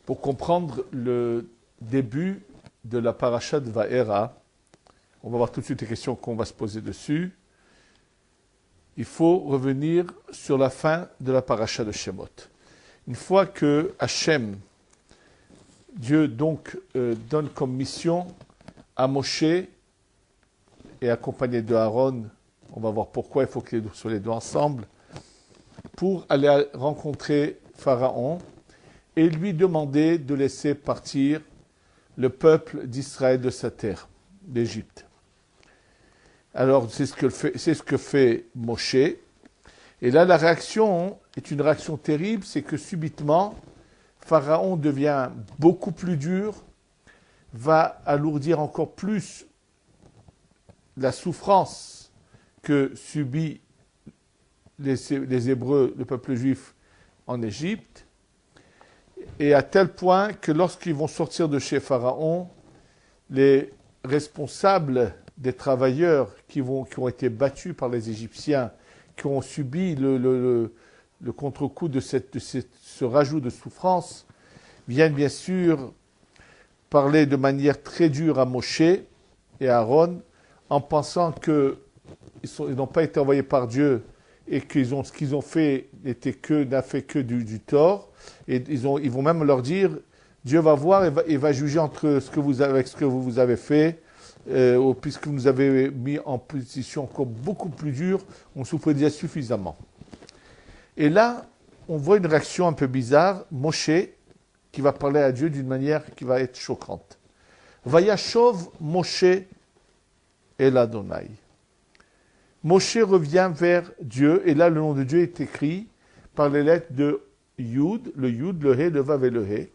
Pour comprendre le début de la paracha de Vaera, on va voir tout de suite les questions qu'on va se poser dessus. Il faut revenir sur la fin de la paracha de Shemot. Une fois que Hachem, Dieu donc donne comme mission à Moshe et accompagné de Aaron, on va voir pourquoi il faut qu'ils soient les deux ensemble, pour aller rencontrer Pharaon et lui demander de laisser partir le peuple d'Israël de sa terre, d'Égypte. Alors, c'est ce que fait Moshe. Et là, la réaction est une réaction terrible, c'est que subitement, Pharaon devient beaucoup plus dur, va alourdir encore plus la souffrance que subit les Hébreux, le peuple juif, en Égypte, et à tel point que lorsqu'ils vont sortir de chez Pharaon, les responsables des travailleurs qui ont été battus par les Égyptiens, qui ont subi le contre-coup de ce rajout de souffrance, viennent bien sûr parler de manière très dure à Moshe et à Aaron, en pensant qu'ils n'ont pas été envoyés par Dieu et que ce qu'ils ont fait n'a fait que du tort. Et ils vont même leur dire, Dieu va voir et va juger entre ce que vous avez fait, puisque vous nous avez mis en position encore beaucoup plus dure, on souffrait déjà suffisamment. Et là, on voit une réaction un peu bizarre, Moshe, qui va parler à Dieu d'une manière qui va être choquante. Vayashov Moshe el Adonai. Moshe revient vers Dieu, et là le nom de Dieu est écrit par les lettres de Yud, le He, le Vav et le He.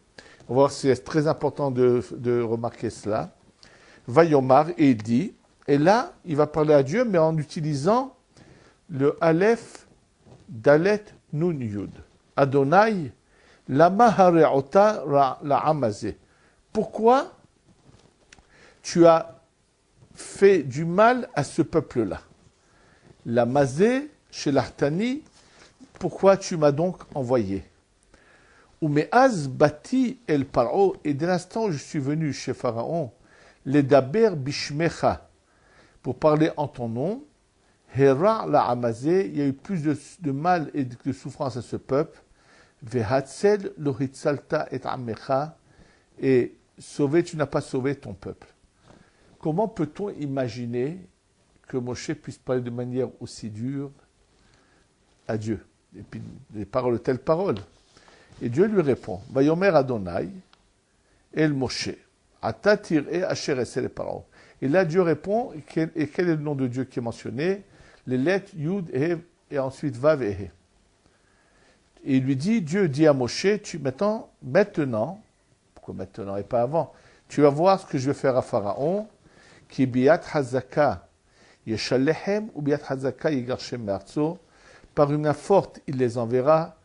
On va voir si c'est très important de remarquer cela. Vayomar, et il dit, et là, il va parler à Dieu, mais en utilisant le Aleph, Dalet, Nun, Yud. Adonai, lama hare'ota la amazé. Pourquoi tu as fait du mal à ce peuple-là? La mazé, chez l'Artani, pourquoi tu m'as donc envoyé? Ou me'az bati el paro, et dès l'instant où je suis venu chez Pharaon, les daber bishmecha, pour parler en ton nom, hera la amazé, il y a eu plus de mal et de souffrance à ce peuple, vehatzel lo hitzalta et amecha, et sauver, tu n'as pas sauvé ton peuple. Comment peut-on imaginer que Moshe puisse parler de manière aussi dure à Dieu? Et puis des paroles, telles paroles. Et Dieu lui répond, Vayomer Adonai, El Moshe, Atatir et Asher Esel et Paro. Et là Dieu répond, et quel est le nom de Dieu qui est mentionné? Les lettres Yud, He, et ensuite Vav et He. Et il lui dit, Dieu dit à Moshe, maintenant, pourquoi maintenant et pas avant? Tu vas voir ce que je vais faire à Pharaon, qui est Biat Hazaka, Yeshalehem, ou Biat Hazaka, Yigarshem Me'artso. Par une main forte, il les enverra,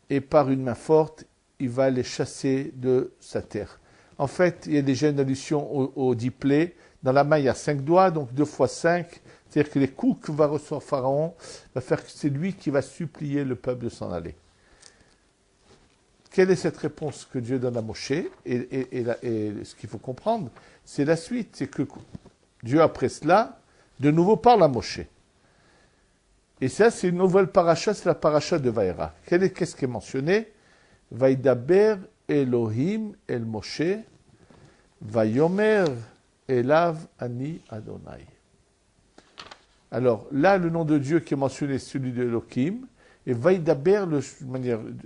et par une main forte, il va les chasser de sa terre. En fait, il y a déjà une allusion au 10 plaies. Dans la main, il y a 5 doigts, donc 2 fois 5. C'est-à-dire que les coups que va recevoir Pharaon va faire que c'est lui qui va supplier le peuple de s'en aller. Quelle est cette réponse que Dieu donne à Moshe? Et ce qu'il faut comprendre, c'est la suite. C'est que Dieu, après cela, de nouveau parle à Moshe. Et ça, c'est une nouvelle paracha, c'est la paracha de Vaera. Qu'est-ce qui est mentionné? Vaidaber Elohim el Moshe, Vayomer Elav Ani Adonai. Alors, là, le nom de Dieu qui est mentionné, c'est celui de Elohim, et Vaidaber,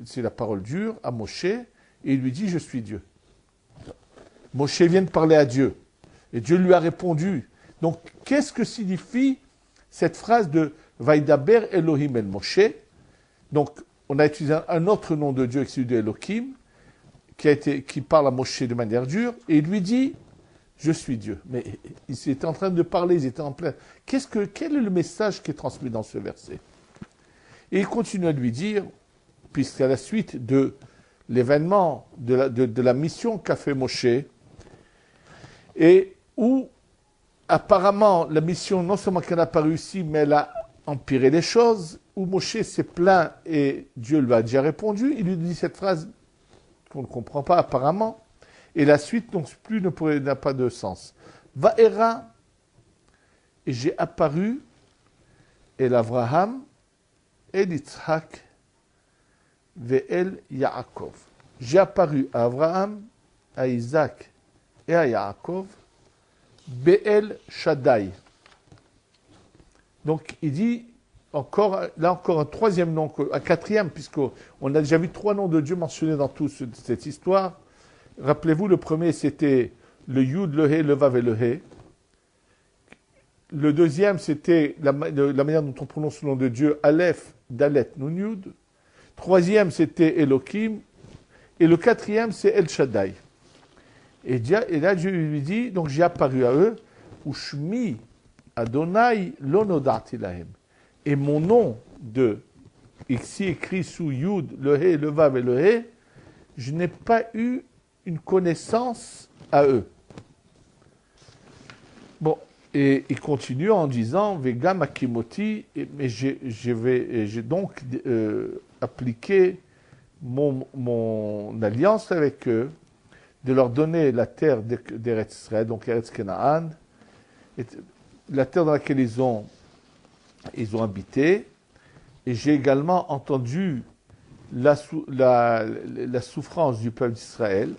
c'est la parole dure, à Moshe, et il lui dit, je suis Dieu. Moshe vient de parler à Dieu, et Dieu lui a répondu. Donc, qu'est-ce que signifie cette phrase de Vaidaber Elohim el Moshe? Donc, on a utilisé un autre nom de Dieu, celui de Elohim, qui parle à Moshe de manière dure, et il lui dit, je suis Dieu. Mais ils étaient en train de parler, ils étaient en plein. Quel est le message qui est transmis dans ce verset? Et il continue à lui dire, puisqu'à la suite de l'événement de la mission qu'a fait Moshe, et où apparemment la mission non seulement qu'elle n'a pas réussi, mais elle a empiré les choses, où Moshe s'est plaint et Dieu lui a déjà répondu, il lui dit cette phrase qu'on ne comprend pas apparemment, et la suite non plus n'a pas de sens. Va'era, et j'ai apparu, et l'Avraham, et l'Yitzhak, ve'el Yaakov. J'ai apparu à Abraham, à Isaac et à Yaakov, Be'el Shaddai. Donc il dit là encore un troisième nom, un quatrième, puisqu'on a déjà vu 3 noms de Dieu mentionnés dans toute cette histoire. Rappelez-vous, le premier c'était le Yud, le He, le Vav et le He. Le deuxième c'était la manière dont on prononce le nom de Dieu, Aleph, Dalet, Nun Yud. Troisième c'était Elohim. Et le quatrième c'est El Shaddai. Et là Dieu lui dit, donc j'ai apparu à eux, Ushmi Adonai lo nodati lahem. Et mon nom ici écrit sous Yud, le He, le Vav et le He, je n'ai pas eu une connaissance à eux. Bon, et il continue en disant, Vegam Akimoti, mais j'ai donc appliqué mon alliance avec eux, de leur donner la terre d'Eretz Israël, donc Eretz Kenaan, la terre dans laquelle ils ont habité, et j'ai également entendu la souffrance du peuple d'Israël,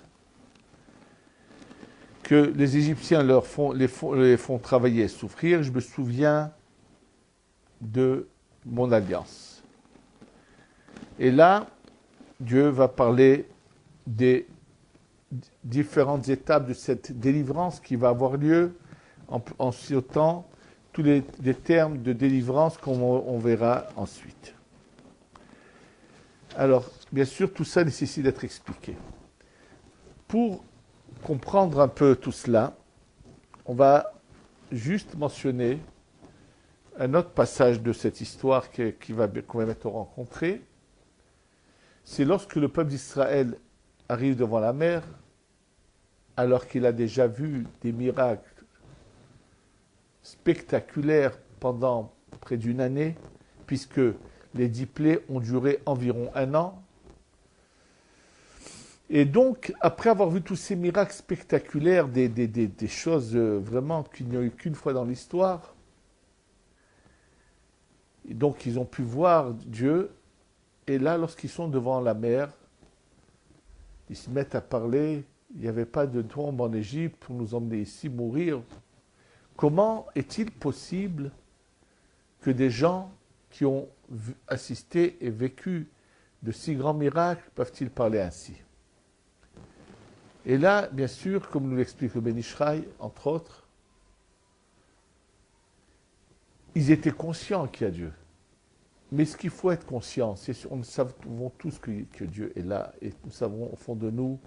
que les Égyptiens les font travailler et souffrir. Je me souviens de mon alliance. Et là, Dieu va parler des différentes étapes de cette délivrance qui va avoir lieu en citant tous les termes de délivrance qu'on verra ensuite. Alors, bien sûr, tout ça nécessite d'être expliqué. Pour comprendre un peu tout cela, on va juste mentionner un autre passage de cette histoire qu'on va bientôt rencontrer. C'est lorsque le peuple d'Israël arrive devant la mer, alors qu'il a déjà vu des miracles spectaculaires pendant près d'une année, puisque les 10 plaies ont duré environ 1 an. Et donc, après avoir vu tous ces miracles spectaculaires, des choses vraiment qu'il n'y a eu qu'une fois dans l'histoire, et donc ils ont pu voir Dieu, et là, lorsqu'ils sont devant la mer, ils se mettent à parler. Il n'y avait pas de tombe en Égypte pour nous emmener ici mourir. Comment est-il possible que des gens qui ont assisté et vécu de si grands miracles peuvent-ils parler ainsi? Et là, bien sûr, comme nous l'explique le Ben Ishraï, entre autres, ils étaient conscients qu'il y a Dieu. Mais ce qu'il faut être conscient, c'est nous savons tous que Dieu est là, et nous savons au fond de nous,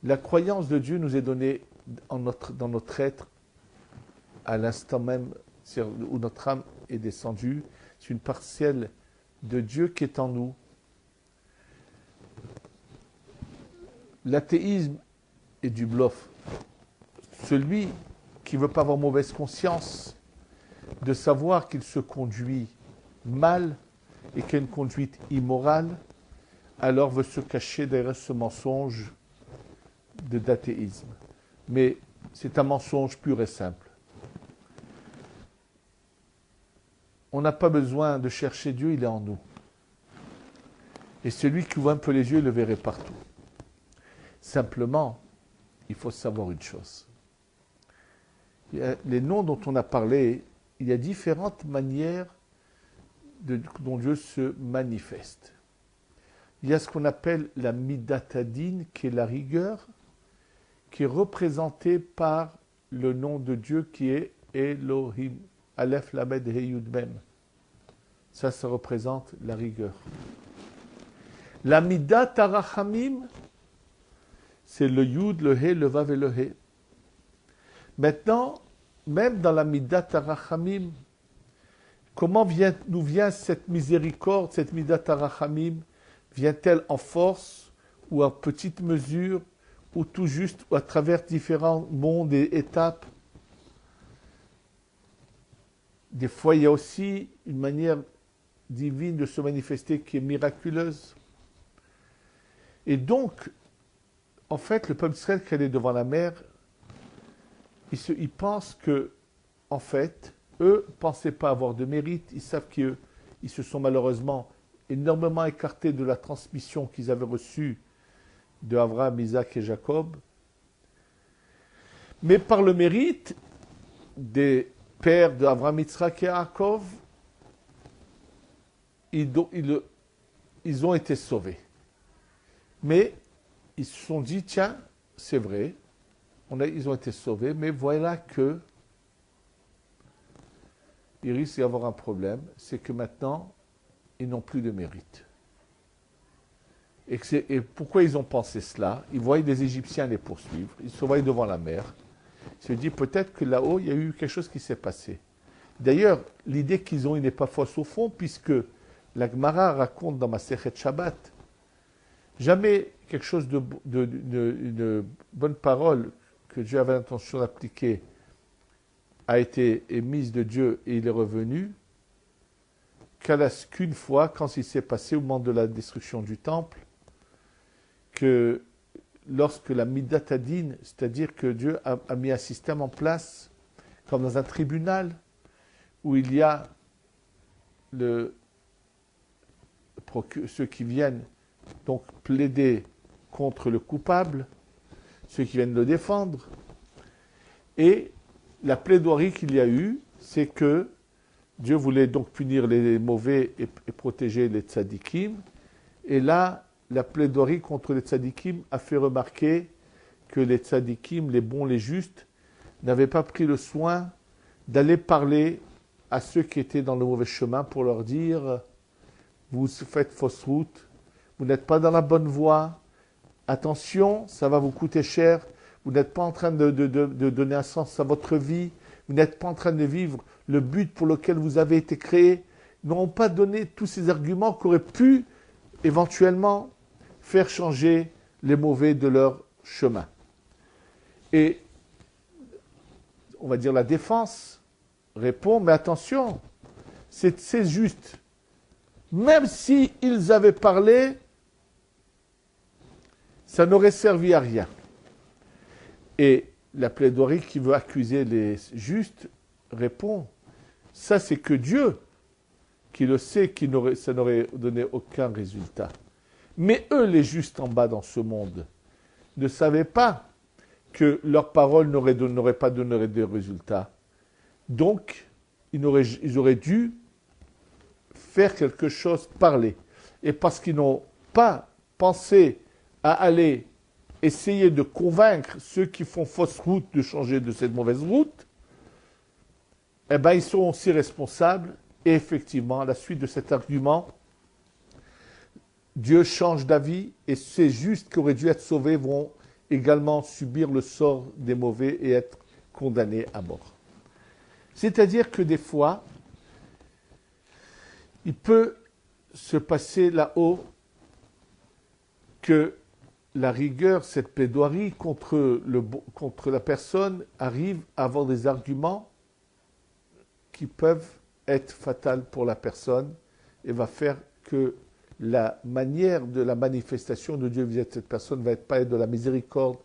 la croyance de Dieu nous est donnée dans notre être à l'instant même où notre âme est descendue. C'est une partielle de Dieu qui est en nous. L'athéisme est du bluff. Celui qui ne veut pas avoir mauvaise conscience de savoir qu'il se conduit mal et qu'il a une conduite immorale, alors veut se cacher derrière ce mensonge d'athéisme. Mais c'est un mensonge pur et simple. On n'a pas besoin de chercher Dieu, il est en nous. Et celui qui ouvre un peu les yeux, il le verrait partout. Simplement, il faut savoir une chose. Les noms dont on a parlé, il y a différentes manières dont Dieu se manifeste. Il y a ce qu'on appelle la midatadine, qui est la rigueur, qui est représentée par le nom de Dieu qui est Elohim, Aleph, Lamed, He, Yud, Mem. Ça représente la rigueur. La midat arachamim, c'est le Yud, le He, le Vav et le He. Maintenant, même dans la midat arachamim, comment nous vient cette miséricorde, cette midat arachamim, vient-elle en force ou à petite mesure, ou tout juste, ou à travers différents mondes et étapes. Des fois, il y a aussi une manière divine de se manifester qui est miraculeuse. Et donc, en fait, le peuple d'Israël qui est devant la mer, ils pensent que, en fait, eux ne pensaient pas avoir de mérite. Ils savent qu'ils se sont malheureusement énormément écartés de la transmission qu'ils avaient reçue de Abraham, Isaac et Jacob. Mais par le mérite des pères d'Abraham, Yitzhak et Yaakov, ils ont été sauvés. Mais ils se sont dit, tiens, c'est vrai, ils ont été sauvés, mais voilà que il risque d'y avoir un problème, c'est que maintenant, ils n'ont plus de mérite. Et pourquoi ils ont pensé cela? Ils voyaient des Égyptiens les poursuivre, ils se voyaient devant la mer. Ils se disent peut-être que là-haut, il y a eu quelque chose qui s'est passé. D'ailleurs, l'idée qu'ils ont, il n'est pas fausse au fond, puisque la Gemara raconte dans Masechet Shabbat, jamais quelque chose une bonne parole que Dieu avait l'intention d'appliquer a été émise de Dieu et il est revenu qu'une fois, quand il s'est passé au moment de la destruction du temple, que lorsque la Midat Hadin, c'est-à-dire que Dieu a mis un système en place, comme dans un tribunal, où il y a ceux qui viennent donc plaider contre le coupable, ceux qui viennent le défendre, et la plaidoirie qu'il y a eu, c'est que Dieu voulait donc punir les mauvais et protéger les tzadikim, et là, la plaidoirie contre les tzadikim a fait remarquer que les tzadikim, les bons, les justes, n'avaient pas pris le soin d'aller parler à ceux qui étaient dans le mauvais chemin pour leur dire « Vous faites fausse route, vous n'êtes pas dans la bonne voie, attention, ça va vous coûter cher, vous n'êtes pas en train de donner un sens à votre vie, vous n'êtes pas en train de vivre le but pour lequel vous avez été créé. » Ils n'ont pas donné tous ces arguments qui auraient pu éventuellement faire changer les mauvais de leur chemin. Et on va dire la défense répond, mais attention, c'est juste. Même s'ils avaient parlé, ça n'aurait servi à rien. Et la plaidoirie qui veut accuser les justes répond, ça c'est que Dieu qui le sait, ça n'aurait donné aucun résultat. Mais eux, les justes en bas dans ce monde, ne savaient pas que leurs paroles n'auraient pas donné de résultats. Donc, ils auraient dû faire quelque chose, parler. Et parce qu'ils n'ont pas pensé à aller essayer de convaincre ceux qui font fausse route de changer de cette mauvaise route, eh bien, ils sont aussi responsables. Et effectivement, à la suite de cet argument, Dieu change d'avis et ces justes qui auraient dû être sauvés vont également subir le sort des mauvais et être condamnés à mort. C'est-à-dire que des fois, il peut se passer là-haut que la rigueur, cette plaidoirie contre la personne arrive à avoir des arguments qui peuvent être fatals pour la personne et va faire que la manière de la manifestation de Dieu vis-à-vis de cette personne va pas être de la miséricorde,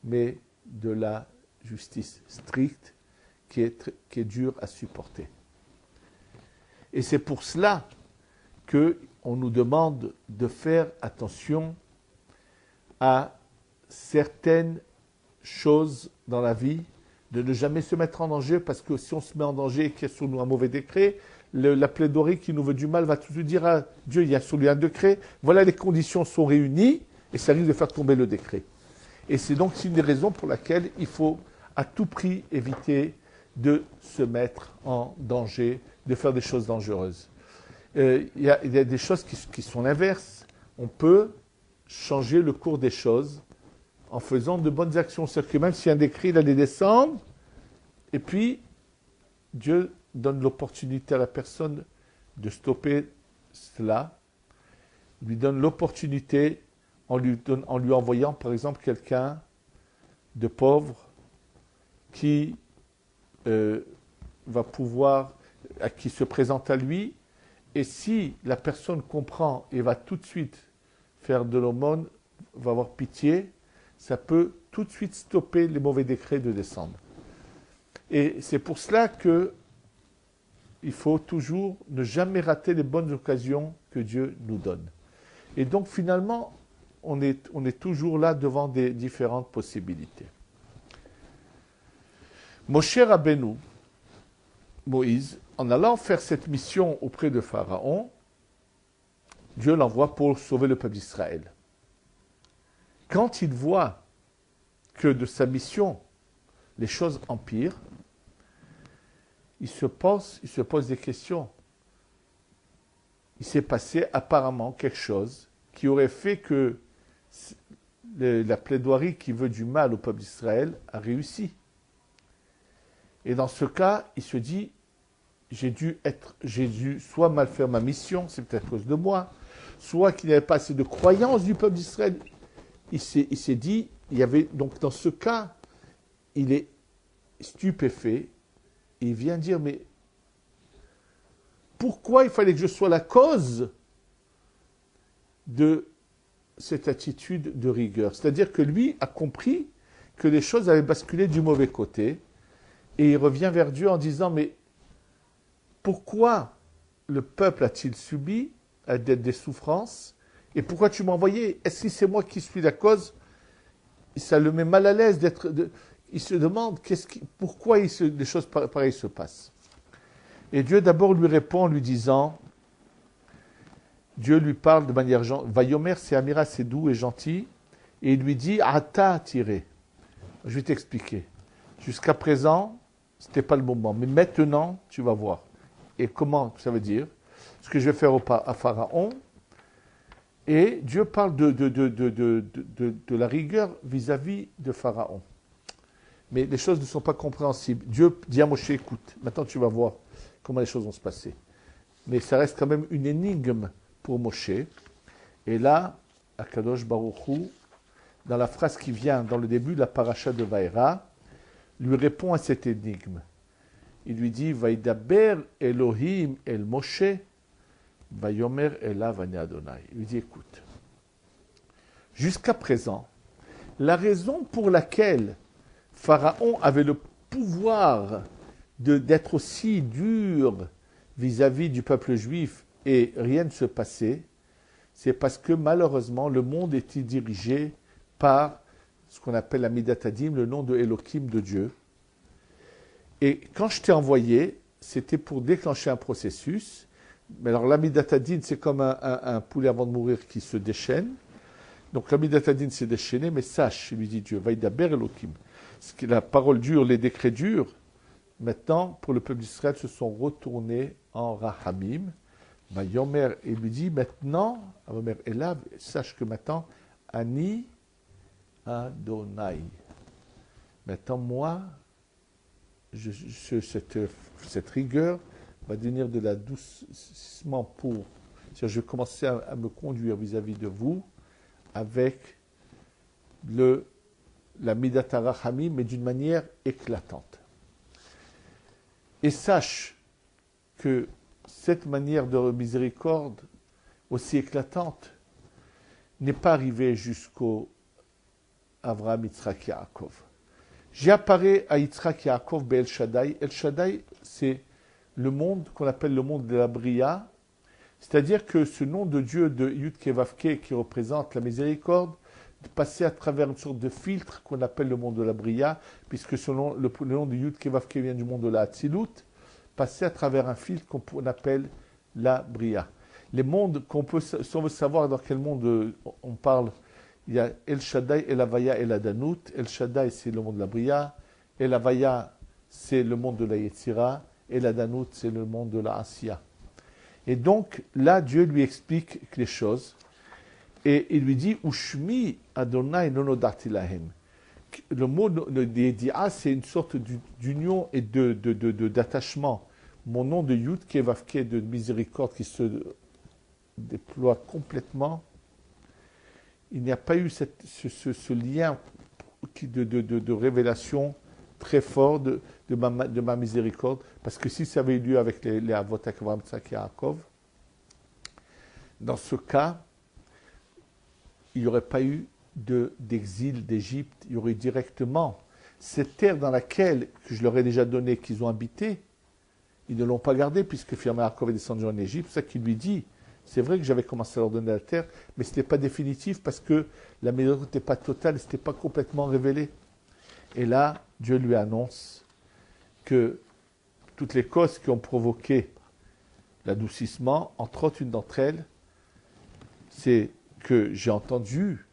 mais de la justice stricte qui est dure à supporter. Et c'est pour cela qu'on nous demande de faire attention à certaines choses dans la vie, de ne jamais se mettre en danger, parce que si on se met en danger et qu'il y a sur nous un mauvais décret, la plaidoirie qui nous veut du mal va tout de suite dire à Dieu, il y a sur lui un décret, voilà les conditions sont réunies, et ça risque de faire tomber le décret. Et c'est donc une des raisons pour laquelle il faut à tout prix éviter de se mettre en danger, de faire des choses dangereuses. Il y a des choses qui sont l'inverse. On peut changer le cours des choses en faisant de bonnes actions. C'est-à-dire que même si un décret, il allait descendre, et puis Dieu donne l'opportunité à la personne de stopper cela, il lui donne l'opportunité en lui envoyant par exemple quelqu'un de pauvre qui va pouvoir, qui se présente à lui, et si la personne comprend et va tout de suite faire de l'aumône, va avoir pitié, ça peut tout de suite stopper les mauvais décrets de descendre. Et c'est pour cela que il faut toujours ne jamais rater les bonnes occasions que Dieu nous donne. Et donc finalement, on est toujours là devant des différentes possibilités. Moshe Rabbeinu, Moïse, en allant faire cette mission auprès de Pharaon, Dieu l'envoie pour sauver le peuple d'Israël. Quand il voit que de sa mission, les choses empirent, il se pose des questions. Il s'est passé apparemment quelque chose qui aurait fait que la plaidoirie qui veut du mal au peuple d'Israël a réussi. Et dans ce cas, il se dit, j'ai dû soit mal faire ma mission, c'est peut-être à cause de moi, soit qu'il n'y avait pas assez de croyance du peuple d'Israël. Il s'est dit, il y avait, donc dans ce cas, il est stupéfait, et il vient dire, mais pourquoi il fallait que je sois la cause de cette attitude de rigueur? C'est-à-dire que lui a compris que les choses avaient basculé du mauvais côté, et il revient vers Dieu en disant, mais pourquoi le peuple a-t-il subi des souffrances, et pourquoi tu m'as envoyé? Est-ce que c'est moi qui suis la cause? Ça le met mal à l'aise d'être... il se demande pourquoi des choses pareilles se passent. Et Dieu d'abord lui répond en lui disant, Dieu lui parle de manière gentille, Vayomer c'est Amira, c'est doux et gentil, et il lui dit, Ata tiré. Je vais t'expliquer. Jusqu'à présent, ce n'était pas le moment, mais maintenant, tu vas voir. Et comment ça veut dire? Ce que je vais faire à Pharaon, et Dieu parle de la rigueur vis-à-vis de Pharaon. Mais les choses ne sont pas compréhensibles. Dieu dit à Moshe, écoute, maintenant tu vas voir comment les choses vont se passer. Mais ça reste quand même une énigme pour Moshe. Et là, Akadosh Baruch Hu, dans la phrase qui vient dans le début de la paracha de Vaïra, lui répond à cette énigme. Il lui dit, Vaïdaber Elohim el Moshe, Vayomer elav ani Adonai. Il lui dit, écoute, jusqu'à présent, la raison pour laquelle Pharaon avait le pouvoir d'être aussi dur vis-à-vis du peuple juif et rien ne se passait, c'est parce que malheureusement le monde était dirigé par ce qu'on appelle la Midat Hadin, le nom de Elohim de Dieu. Et quand je t'ai envoyé, c'était pour déclencher un processus. Mais alors la Midat Hadin, c'est comme un poulet avant de mourir qui se déchaîne. Donc la Midat Hadin s'est déchaînée, mais sache, lui dit Dieu, Vaïdaber Elohim. La parole dure, les décrets durs, maintenant, pour le peuple d'Israël, se sont retournés en Rahamim. Vayomer, il lui dit, maintenant, Vayomer Elav, sache que maintenant, Ani Adonai. Maintenant, moi, cette rigueur va devenir de l'adoucissement pour... C'est-à-dire, je vais commencer à me conduire vis-à-vis de vous avec la Midat HaRachamim, mais d'une manière éclatante. Et sache que cette manière de miséricorde, aussi éclatante, n'est pas arrivée jusqu'au Avraham, Yitzhak, Yaakov. J'apparais à Yitzhak, Yaakov, El Shaddai. El Shaddai, c'est le monde qu'on appelle le monde de la Bria, c'est-à-dire que ce nom de Dieu de Yud Kevavke, qui représente la miséricorde, passer à travers une sorte de filtre qu'on appelle le monde de la Bria, puisque le nom de Yud Kevavke vient du monde de la Hatzilut, passer à travers un filtre qu'on appelle la Bria. Les mondes si on veut savoir dans quel monde on parle, il y a El Shaddai, El Havaya et la Danut. El Shaddai, c'est le monde de la Bria. El Havaya, c'est le monde de la Yetzira. Et la Danut, c'est le monde de la Asiya. Et donc, là, Dieu lui explique les choses. Et il lui dit, Ushmi Adonai nonodati lahem. Le mot d'Edia, c'est une sorte d'union et d'attachement. Mon nom de Yud Kevavke, de miséricorde, qui se déploie complètement. il n'y a pas eu ce lien de révélation très fort de ma miséricorde, parce que si ça avait eu lieu avec les Avot Avraham, Yitzhak et Yaakov, dans ce cas, il n'y aurait pas eu d'exil d'Égypte, il y aurait directement cette terre dans laquelle, que je leur ai déjà donné, qu'ils ont habité, ils ne l'ont pas gardée, puisque finalement Yaakov est descendu en Égypte. C'est ça qu'il lui dit. C'est vrai que j'avais commencé à leur donner la terre, mais ce n'était pas définitif, parce que la miséricorde n'était pas totale, ce n'était pas complètement révélé. Et là, Dieu lui annonce que toutes les causes qui ont provoqué l'adoucissement, entre autres une d'entre elles, c'est que j'ai entendu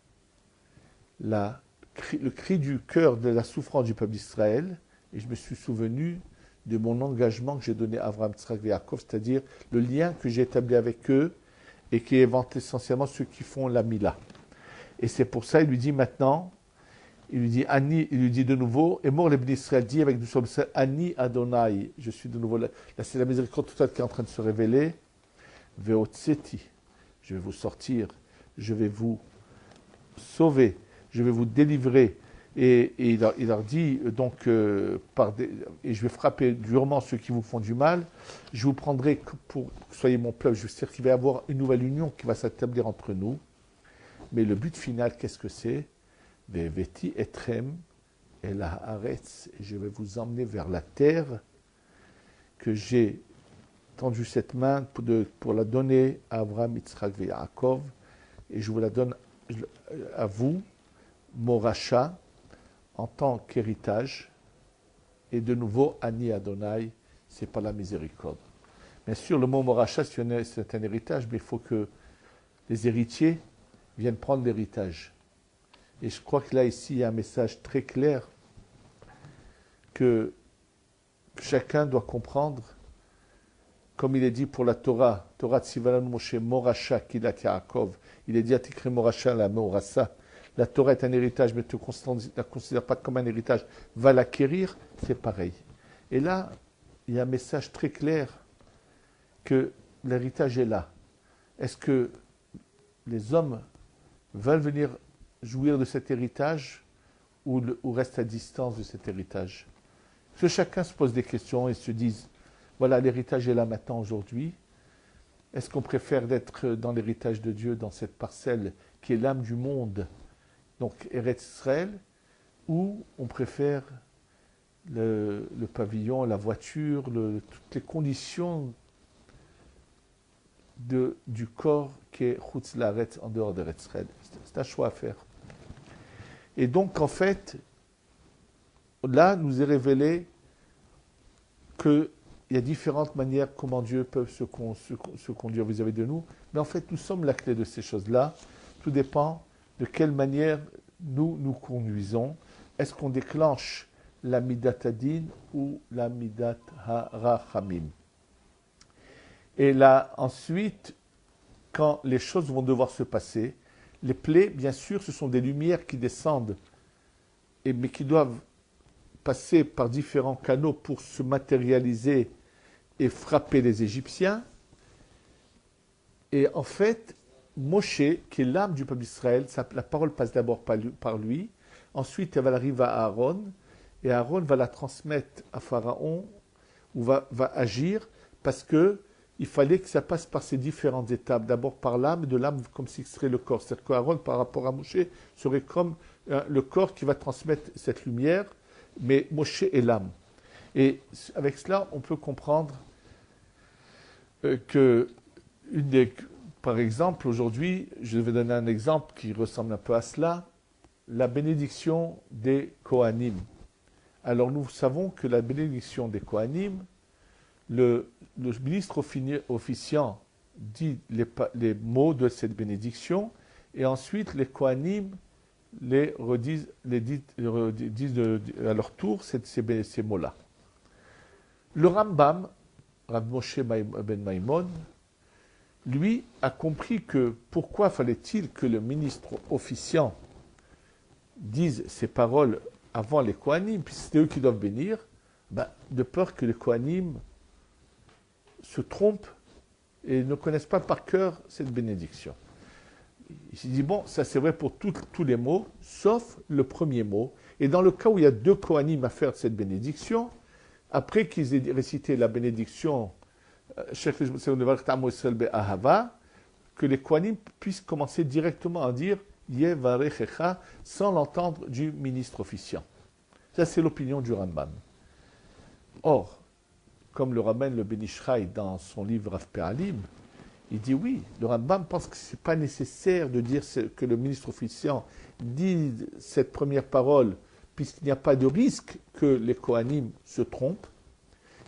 le cri du cœur de la souffrance du peuple d'Israël, et je me suis souvenu de mon engagement que j'ai donné à Avraham, Yitzhak et Yaakov, c'est-à-dire le lien que j'ai établi avec eux et qui est essentiellement ceux qui font la Mila. Et c'est pour ça, il lui dit maintenant, il lui dit de nouveau, et mort les bénis Israël dit avec nous sommes Ani Adonai, je suis de nouveau là, c'est la miséricorde totale qui est en train de se révéler, Veotseti, je vais vous sortir, je vais vous sauver, je vais vous délivrer. Et il leur dit donc, et je vais frapper durement ceux qui vous font du mal, je vous prendrai pour que vous soyez mon peuple, je veux dire qu'il va y avoir une nouvelle union qui va s'établir entre nous. Mais le but final, qu'est-ce que c'est? Veti etrem el haaretz, et je vais vous emmener vers la terre que j'ai tendu cette main pour la donner à Avraham, Yitzhak et Yaakov, et je vous la donne à vous, Moracha, en tant qu'héritage, et de nouveau, Ani Adonai, c'est pas la miséricorde. Bien sûr, le mot Moracha, c'est un héritage, mais il faut que les héritiers viennent prendre l'héritage. Et je crois que là, ici, il y a un message très clair que chacun doit comprendre, comme il est dit pour la Torah, Torah Tzivalan Moshe Moracha Kilat Yaakov, il est dit Atikre Moracha la Morasa. La Torah est un héritage, mais ne la considère pas comme un héritage, va l'acquérir, c'est pareil. Et là, il y a un message très clair que l'héritage est là. Est-ce que les hommes veulent venir jouir de cet héritage ou restent à distance de cet héritage? Parce que chacun se pose des questions et se dise, voilà, l'héritage est là maintenant, aujourd'hui. Est-ce qu'on préfère d'être dans l'héritage de Dieu, dans cette parcelle qui est l'âme du monde, donc Eretz Israël, ou on préfère le pavillon, la voiture, toutes les conditions du corps qui est Chutz Laaretz, en dehors d'Eretz Israël. C'est un choix à faire. Et donc, en fait, là, nous est révélé qu'il y a différentes manières comment Dieu peut se conduire vis-à-vis de nous. Mais en fait, nous sommes la clé de ces choses-là. Tout dépend de quelle manière nous conduisons. Est-ce qu'on déclenche la Midat Hadin ou la Midat HaRachamim? Et là, ensuite, quand les choses vont devoir se passer, les plaies, bien sûr, ce sont des lumières qui descendent, mais qui doivent passer par différents canaux pour se matérialiser et frapper les Égyptiens. Et en fait, Moshe, qui est l'âme du peuple d'Israël, la parole passe d'abord par lui, ensuite elle va arriver à Aaron, et Aaron va la transmettre à Pharaon, ou va agir, parce que il fallait que ça passe par ces différentes étapes, d'abord par l'âme, et de l'âme comme si ce serait le corps. C'est-à-dire qu'Aaron, par rapport à Moshe, serait comme le corps qui va transmettre cette lumière, mais Moshe est l'âme. Et avec cela, on peut comprendre que par exemple, aujourd'hui, je vais donner un exemple qui ressemble un peu à cela, la bénédiction des Kohanim. Alors nous savons que la bénédiction des Kohanim, le ministre officiant dit les mots de cette bénédiction, et ensuite les Kohanim disent à leur tour ces mots-là. Le Rambam, Rav Moshe ben Maimon, lui a compris que pourquoi fallait-il que le ministre officiant dise ces paroles avant les Kohanim, puisque c'est eux qui doivent bénir, de peur que les Kohanim se trompent et ne connaissent pas par cœur cette bénédiction. il s'est dit, bon, ça c'est vrai pour tous les mots, sauf le premier mot. Et dans le cas où il y a deux Kohanim à faire cette bénédiction, après qu'ils aient récité la bénédiction, que les Kohanim puissent commencer directement à dire Yevarechecha sans l'entendre du ministre officiant. Ça, c'est l'opinion du Rambam. Or, comme le ramène le Ben Ish Chai dans son livre Rav Pe'alim, il dit oui, le Rambam pense que ce n'est pas nécessaire de dire que le ministre officiant dise cette première parole, puisqu'il n'y a pas de risque que les Kohanim se trompent.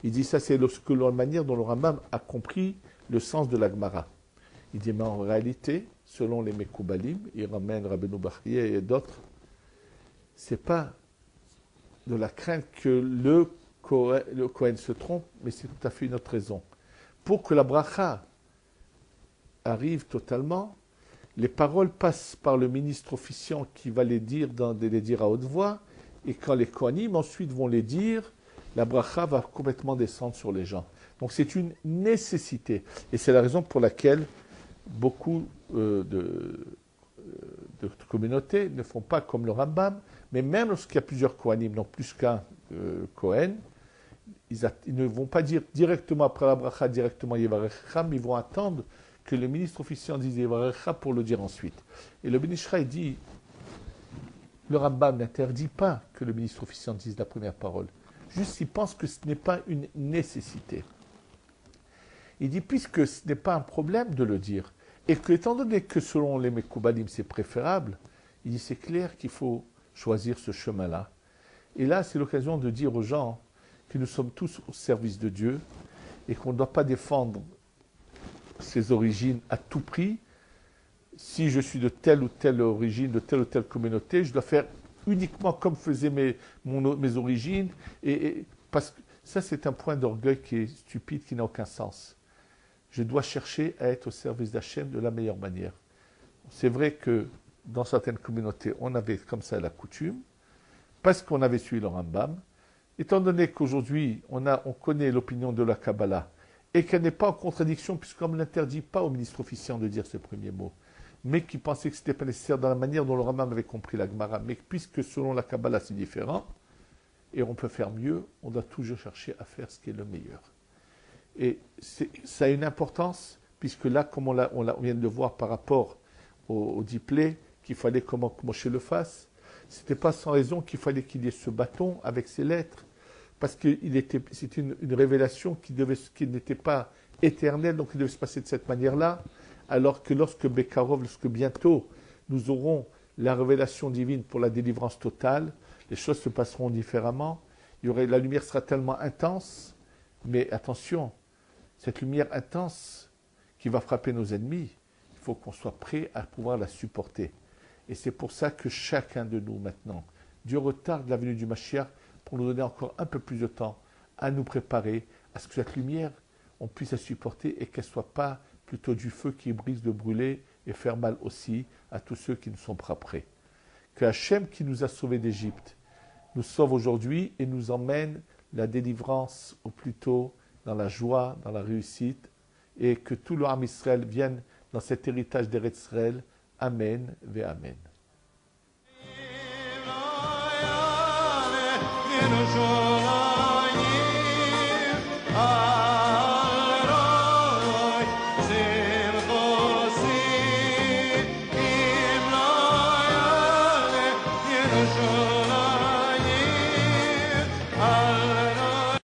Il dit ça, c'est la manière dont le Rambam a compris le sens de la Gemara. Il dit, mais en réalité, selon les Mekoubalim, il ramène Rabbeinu Bachrier et d'autres, c'est pas de la crainte que le Kohen se trompe, mais c'est tout à fait une autre raison. Pour que la bracha arrive totalement, les paroles passent par le ministre officiant qui va les dire à haute voix, et quand les Kohanim ensuite vont les dire, la bracha va complètement descendre sur les gens. Donc c'est une nécessité. Et c'est la raison pour laquelle beaucoup de communautés ne font pas comme le Rambam, mais même lorsqu'il y a plusieurs Kohanim, non plus qu'un Kohen, ils ne vont pas dire directement après la bracha, directement Yevarecha, mais ils vont attendre que le ministre officiant dise Yevarecha pour le dire ensuite. Et le Ben Ish Chai dit, le Rambam n'interdit pas que le ministre officiant dise la première parole. Juste, il pense que ce n'est pas une nécessité. Il dit, puisque ce n'est pas un problème de le dire, et que, étant donné que selon les Mekoubalim, c'est préférable, il dit, c'est clair qu'il faut choisir ce chemin-là. Et là, c'est l'occasion de dire aux gens que nous sommes tous au service de Dieu et qu'on ne doit pas défendre ses origines à tout prix. Si je suis de telle ou telle origine, de telle ou telle communauté, je dois faire uniquement comme faisaient mes origines. Parce que ça, c'est un point d'orgueil qui est stupide, qui n'a aucun sens. Je dois chercher à être au service d'Hachem de la meilleure manière. C'est vrai que dans certaines communautés, on avait comme ça la coutume, parce qu'on avait suivi le Rambam. Étant donné qu'aujourd'hui, on connaît l'opinion de la Kabbalah, et qu'elle n'est pas en contradiction, puisqu'on ne l'interdit pas au ministre officiant de dire ce premier mot, mais qui pensait que ce n'était pas nécessaire dans la manière dont le Rambam avait compris la Gemara, mais puisque selon la Kabbalah c'est différent, et on peut faire mieux, on doit toujours chercher à faire ce qui est le meilleur. Et ça a une importance, puisque là, comme on vient de le voir par rapport au diplé, qu'il fallait comment Moshe le fasse, ce n'était pas sans raison qu'il fallait qu'il y ait ce bâton avec ses lettres, parce que c'est une révélation qui n'était pas éternelle, donc il devait se passer de cette manière-là, alors que lorsque bientôt nous aurons la révélation divine pour la délivrance totale, les choses se passeront différemment. La lumière sera tellement intense, mais attention, cette lumière intense qui va frapper nos ennemis, il faut qu'on soit prêt à pouvoir la supporter. Et c'est pour ça que chacun de nous maintenant, Dieu retarde la venue du Mashiach pour nous donner encore un peu plus de temps à nous préparer à ce que cette lumière, on puisse la supporter et qu'elle ne soit pas plutôt du feu qui brise de brûler et faire mal aussi à tous ceux qui ne sont pas prêts. Que Hachem qui nous a sauvés d'Égypte nous sauve aujourd'hui et nous emmène la délivrance au plus tôt dans la joie, dans la réussite, et que tout le Ham Israël vienne dans cet héritage d'Eretz Israël. Amen ve Amen.